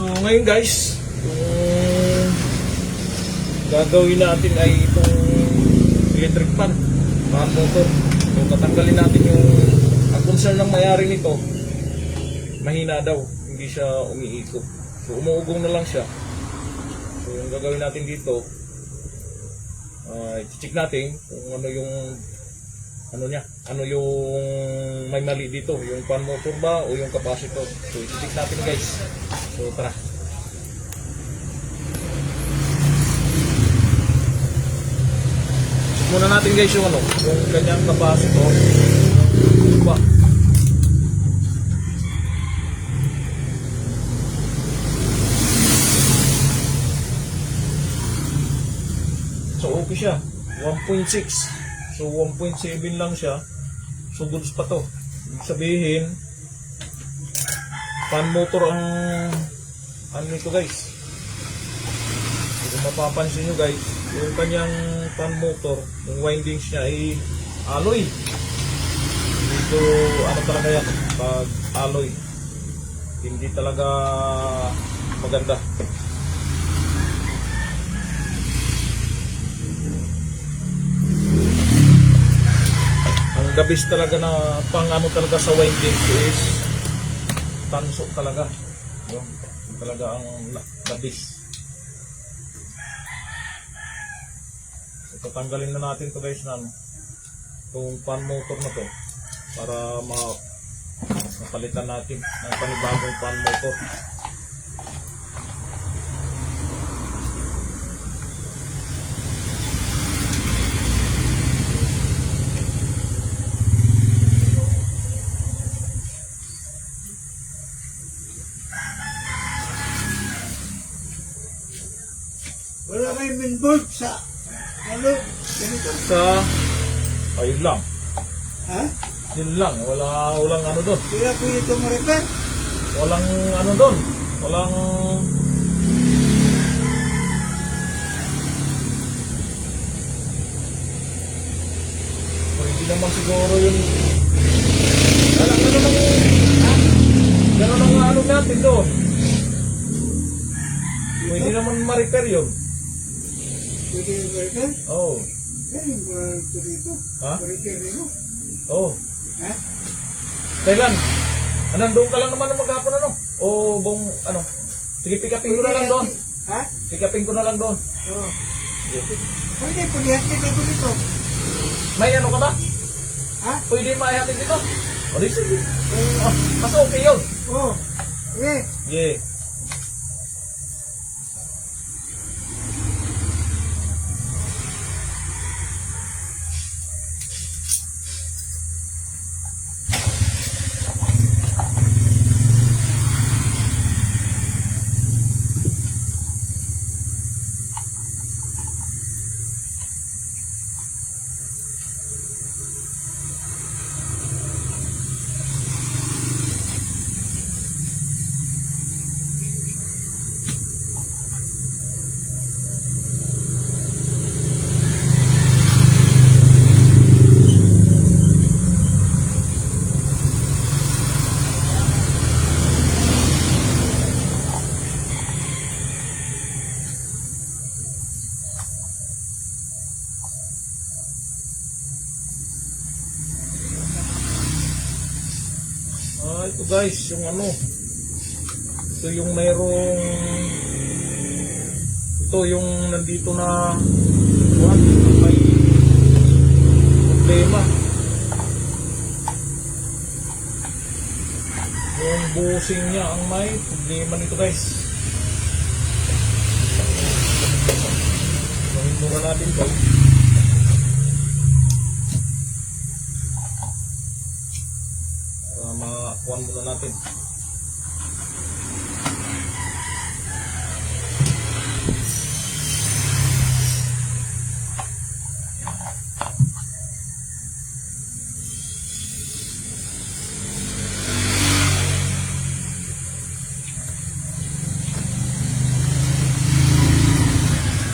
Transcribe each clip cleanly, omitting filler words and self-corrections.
So ngayon guys, yung gagawin natin ay itong electric fan motor. So tatanggalin natin yung, ang concern ng mayari nito, mahina daw, hindi siya umiikot. So umuugong na lang siya. So yung gagawin natin dito, i-check natin kung ano yung ano yung may mali dito, yung fan motor ba o yung capacitor. So i-check natin guys. So tara. Check muna natin guys yung yung kanyang capacitor. Ba? So okay siya, 1.6. So 1.7 lang siya. So goods pa to. Ibig sabihin, fan motor ang ano nito guys. Kung mapapansin nyo guys, yung kanyang fan motor, yung windings niya ay alloy. Dito ano talaga yan, pag alloy, hindi talaga maganda. Ang the best talaga na pang ano talaga sa windings is tanso talaga. Yun talaga ang the best. So, tatanggalin na natin to guys na itong fan motor na to para mapalitan natin ng panibagong fan motor. Wala kayong mainboard sa ano, ganito. Sa ayun lang. Ha? Yun lang, walang ano doon. Kaya po ito ma-repair. Walang ano doon. Walang hindi naman siguro yun. Ano ang ano natin doon. Hindi naman ma-repair yun. Pwede yung ma-repair? Oo. Kaya yung ito dito. Ha? Ma-repair nyo. Oo. Ha? Kailan? Nandun ka lang naman maghapon ano? O buong ano? Sige, pick-upin ko na lang doon. Ha? Pick-upin ko na lang doon. Oo. Sige. Pwede, pag-ihatid ako dito. May ano ka ba? Ha? Pwede maihatid dito? O di sige. Mas okay yun. Oo. Eh, Yeah. Ito guys, yung ano, ito yung mayroong, ito yung nandito na may problema. Yung bushing niya ang may problema nito guys. Mahinduran natin ito. Makakuhan muna natin.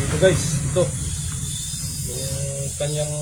Dito guys, ito yung kanyang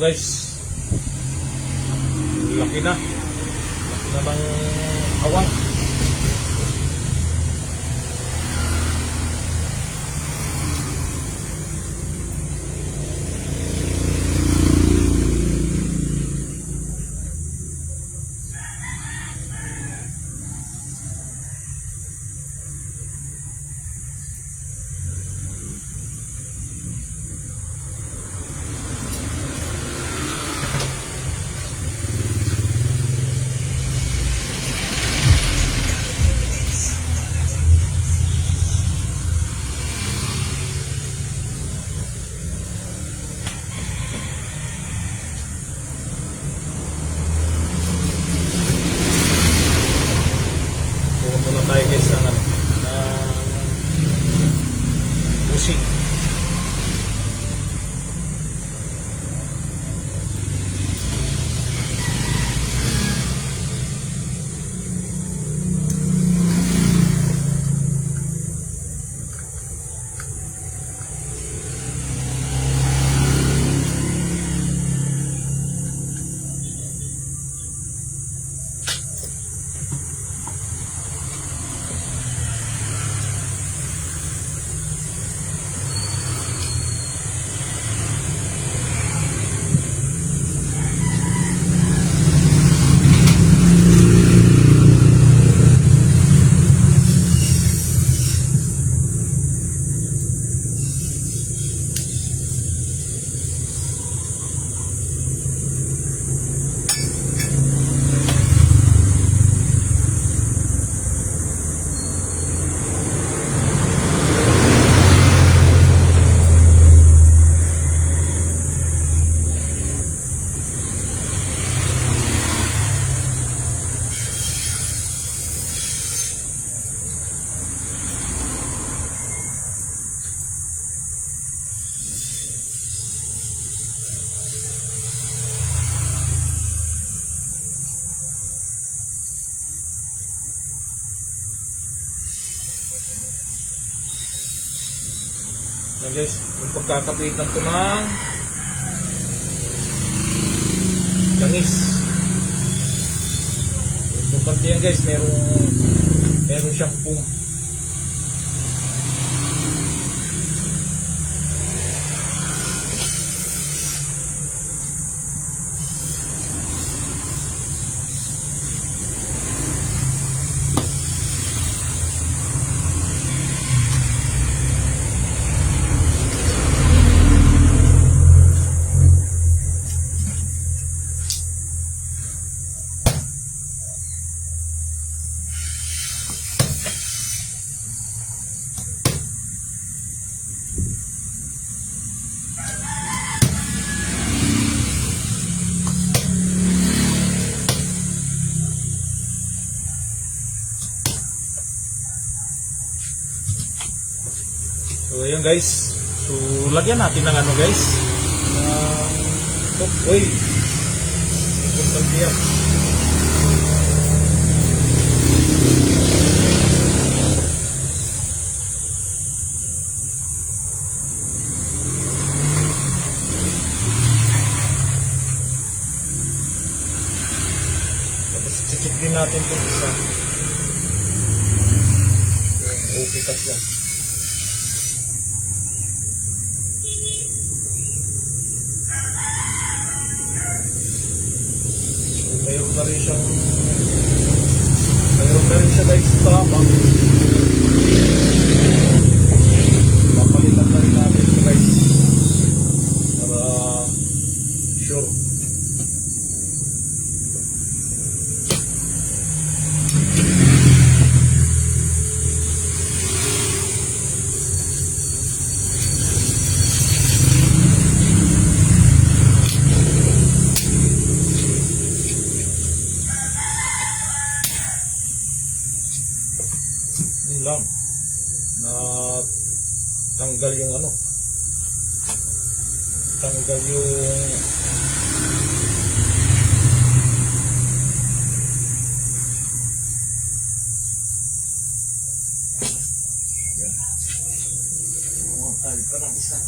guys. Laki na. Laki na ng awang. Muna tayo guys ng ano, busing. Yan guys, yung pagkakapitan ko ng langis. Importante yan guys, meron siyang pum. So ayun guys, so lagyan natin ng ano guys, top oil. Importante yan. Tapos check din natin itong isa. Yung okay kasi yan. Mayroon na rin siya guys sa tabang. Papalitan na rin natin ito guys para sure. Lang na tanggal yung ano, tanggal yung yan. Parang isa.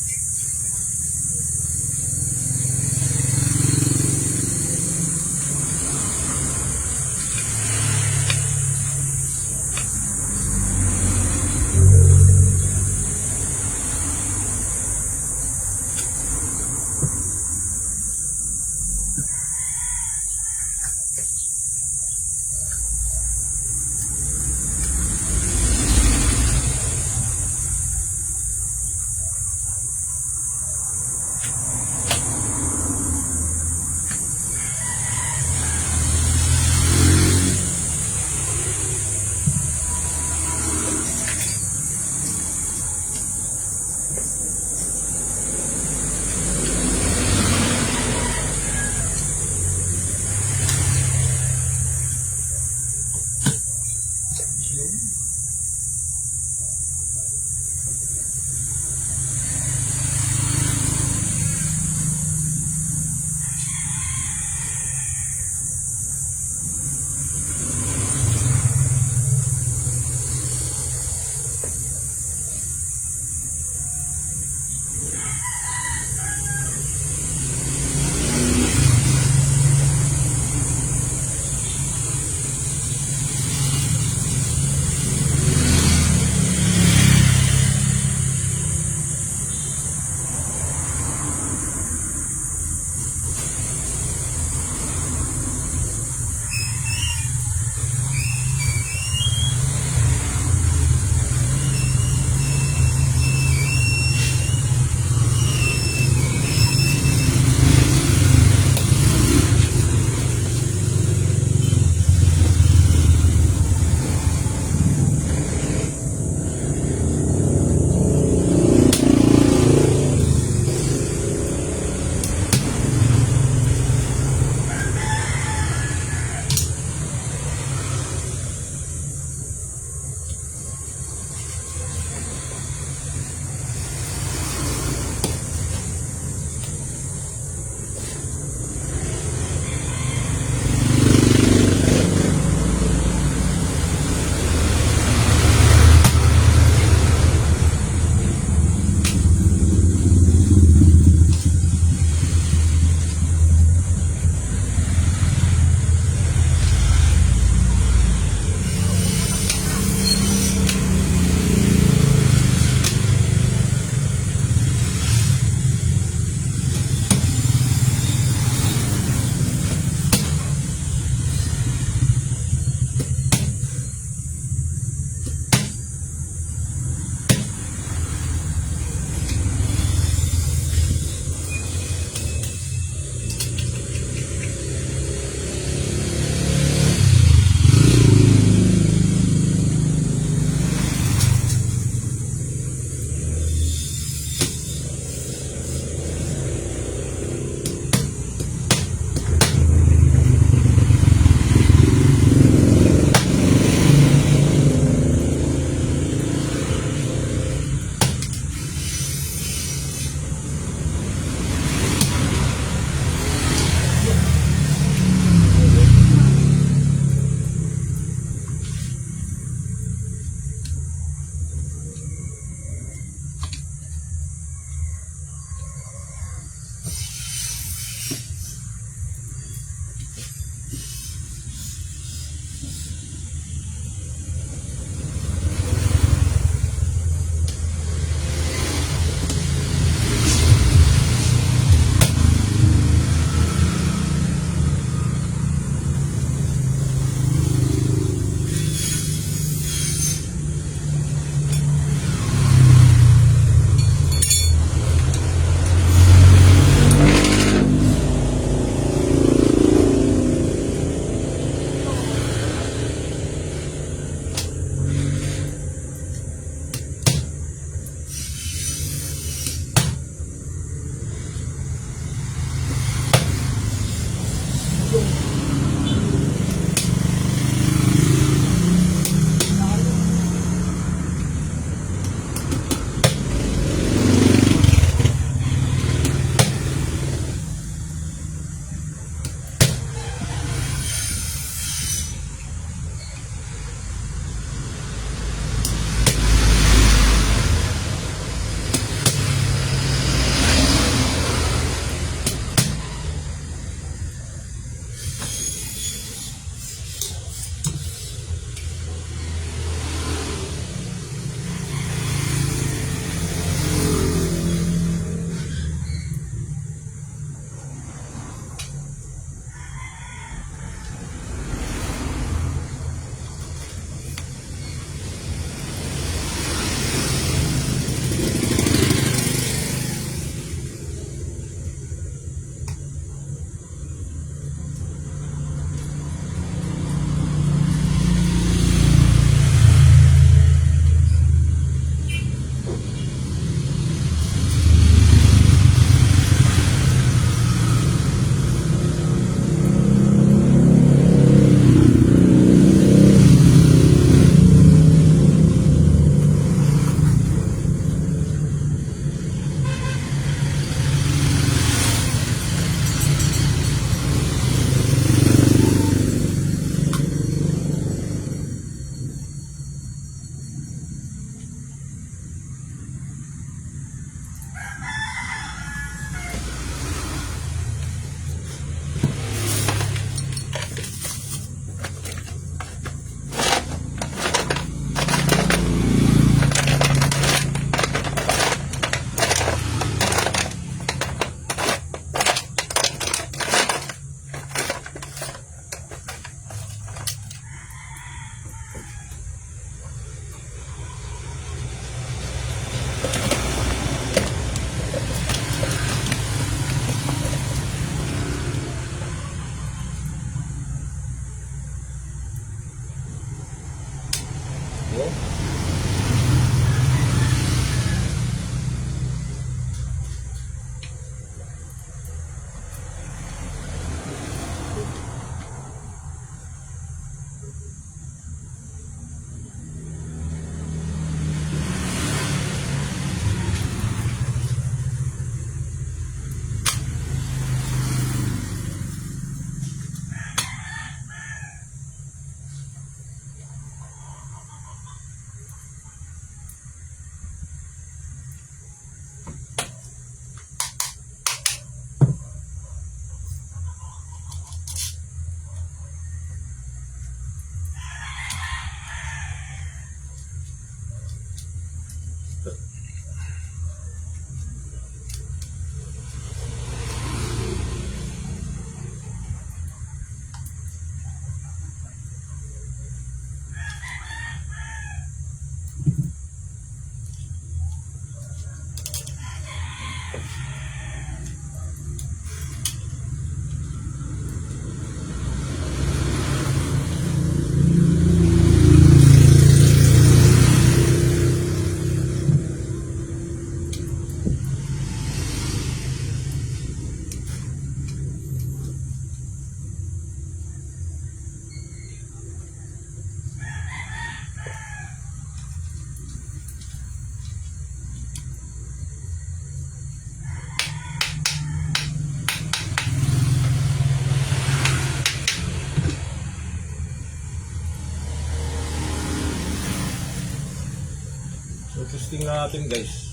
Testing na natin guys.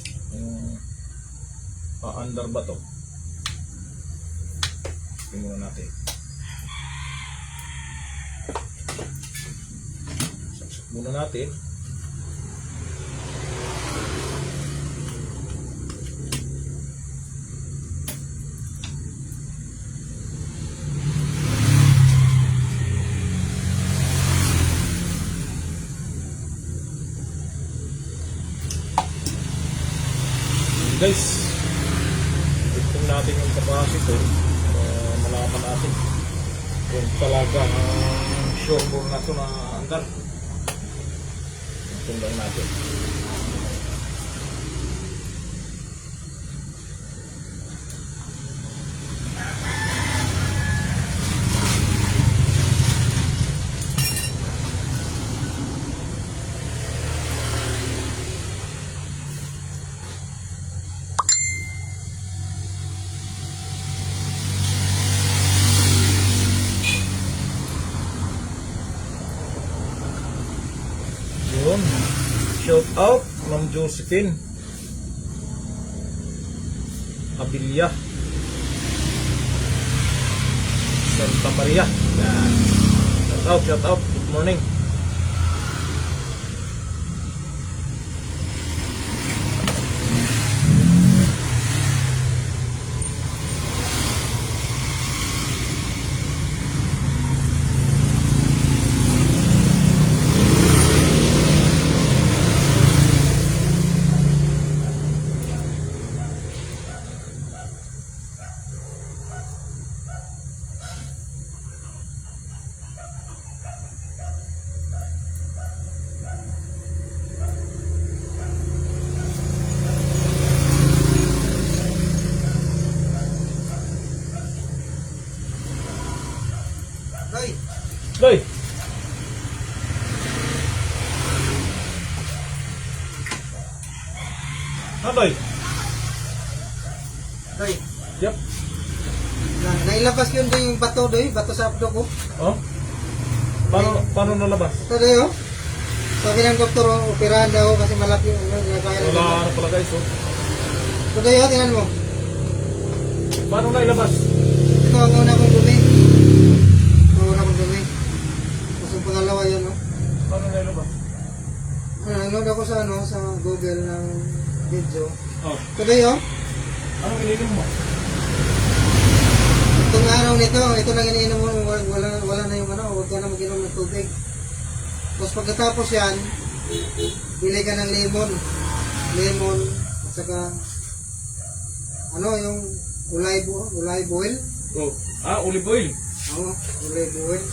Under ba to? Testing muna natin. Saksak muna natin. Guys, tingnan natin yung capacitor para malaman natin kung talaga sure bore na ito na andar. Tunggang natin. Yun. Shout out Ma'am Josephine Abilia Santa Maria. Yan. Shout out. Good morning. Doy, Doy. Doy. Doy. Yep. Nailabas ko yun doy yung bato doy, bato sa abdo ko. Oh. Paano nalabas? Ito doy oh. Sabi ng doktor, oh, operahan daw kasi malaki yung Wala na pala guys. Oh. Ito doy oh, tingnan mo. Paano nailabas? Ito ang una kong dumi. Ang una kong dumi. Tapos yung pangalawa yan oh. Paano nailabas? Nanood ako sa ano, sa Google ng video. Oh. Ito doy oh. Anong ininom mo? Itong araw nito, ito lang iniinom mo, wala na yung ano, huwag ka na mag-inom ng tubig. Tapos pagkatapos yan, bili ka ng lemon, at saka, ano, yung olive oil. Oh. Olive oil. Oo, olive oil.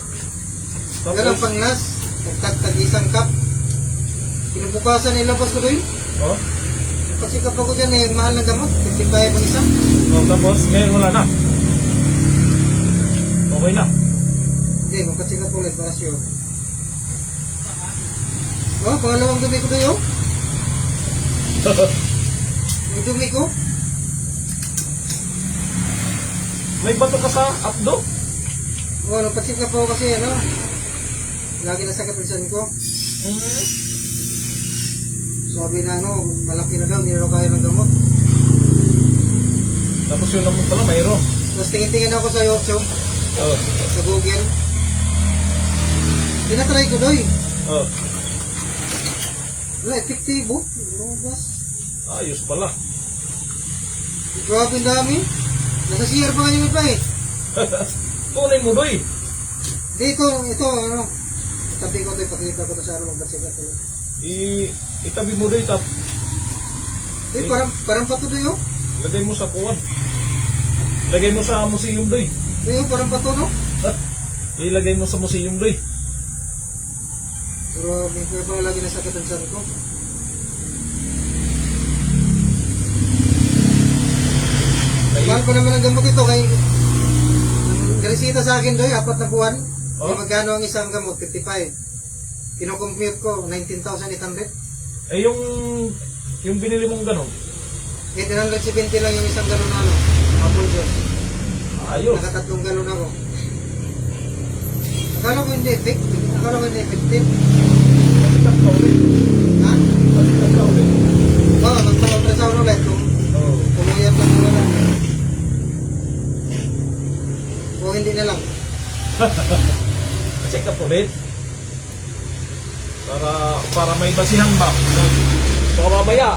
Tapos? Yan ang panglas, tag isang cup. Pinubukasan, nilabas ko doon. Oh. Kasi kapag ko dyan, mahal na gamot, 55 ang isa. Oh, tapos ngayon wala na. Okay na. Hindi, magpacheck ulit para sure. Oh, pangalawang dumi ko doon. Yung dumi ko. May bato ka sa abdo? Oh, nagpacheck po kasi ano. Lagi na sakit ang tiyan ko. Sabi na ano, malaki na daw, hindi na daw kaya ng gamot. Tapos yun naman pala mayroon. Tapos tingin-tingin ako sa YouTube, Oh. sa Google. Tinatry ko doy. Oh. Wala, epektibo. Lumabas. Ayos pala. Grabe ang dami. Nasa CR pa ngayon iba eh. Tunay mo doy. Dito, ito, ano. Tabi ko ito, ipakita ko ito sa ano, magbatsika ito. Itabi mo doy tap. Eh, parang pato doy oh. Lagay mo sa kuwan. Lagay mo sa museum doy. Eh, parang pato no. Ilagay mo sa museum doy. Pero may kaya pa lagi nasakit ang tiyan ko. Mahal ko naman ang gamot ito kay garisita sa akin doy, 4 na buwan. Oh? Magkano ang isang gamot? 55. Kino-compute ko, 19,800. Eh yung binili mong ganon. 870 lang yung isang galon na ano. Apple juice. Ayos. Nakatatlong galon ako. Akala ko hindi effective. Akala ko hindi effective. ka ulit. Ha? Balik ka ulit. Oo, magpa-ultrasound ulit. Oo. Kumuyat lang wala. O hindi na lang. Check up ulit. Para may basihan ba? Baka mamaya.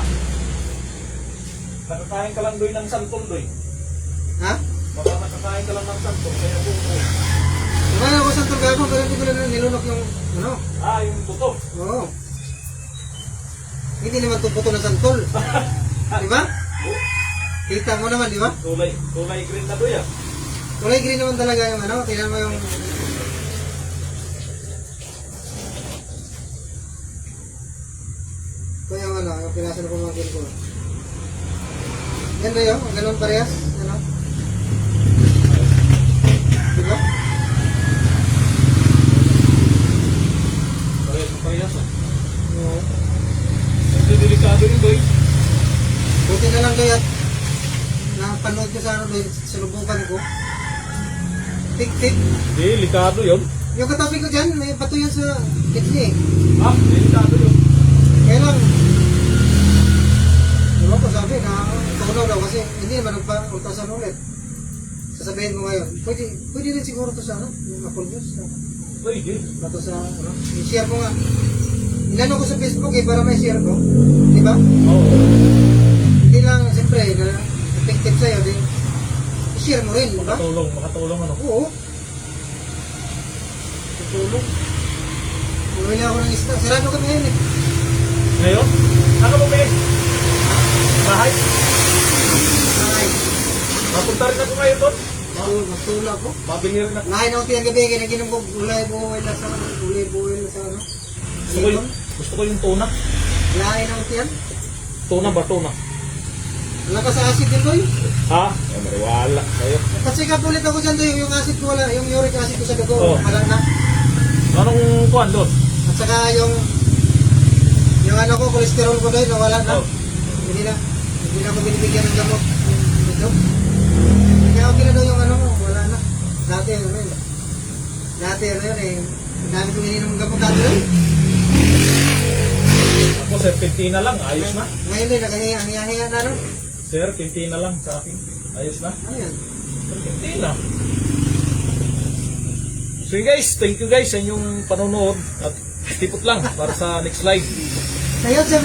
Nakakain ka lang doy ng santol doy. Ha? Baka nakakain ka lang ng santol. Kaya buko. Kumaya ako sa tulga ko, pero hindi ko lang nilunok yung, ano? Yung buto. Oo. Hindi naman tuputo ng santol. Di ba? Kita mo naman, di ba? Kulay green na doy ah. Kulay green naman talaga yung ano, tingnan mo yung... Ito yung ano, yung pinasa na pumagin ko. Yan ba yun? Ganun parehas? Ano? Diba? Parehas ah. Oo. Hindi delikado rin doy. Buti na lang kaya napanood ko sa ano doon, sa lubukan ko. Tik-tik. Hindi, delikado yun. Yung katabi ko dyan, may bato yan sa kidney. Delikado yun. Kaya lang, diba ko sabi na tunaw daw kasi hindi naman nagpa-ultrasound ulit. Sasabihin mo ngayon, pwede rin siguro to sa ano, yung Apple News. Pwede. Bato sa ano, i-share ko nga. Inano ko sa Facebook para may share ko. Diba? Oo. Hindi lang, siyempre, na effective sa'yo, di i-share mo rin, diba? Makatulong ano. Oo. Tutulong. Bumili ako ng isda. Sarado kami ngayon eh. Ngayon? Ano mo ba? Bahay? Ay, Mapunta rin ako ngayon doon. magtula ko. Mabili rin ako. Lahat ng tiyang gabi, kinaginom ko gulay buhay na sa ano. Gulay buhay na sa ano. Gusto ko yung tuna. Lahat ng tiyang. Tuna ba? Tuna. Lakas sa acid din boy. Ha? Mariwala. Kayo. Kasi kapulit ako dyan doy, yung acid ko wala, yung uric acid ko sa dugo. Oh. Wala na. Anong kuhan doon? At saka yung ano ko, cholesterol ko doy, nawala na. Oh. Hindi na ako binibigyan ng gamot. Ito. Kaya okay na daw yung ano mo, wala na. Dati ano yun. Dati ano yun eh. Ang dami kong ininom ng gamot dati yun. Ako, sir, 15 na lang. Ayos na. Ngayon din, nakahiya na rin. Sir, 15 na lang sa akin. Ayos na. Ano yan? Sir, 15 na. So yun guys, thank you guys sa inyong panonood. At tipot lang para sa next live. Sa YouTube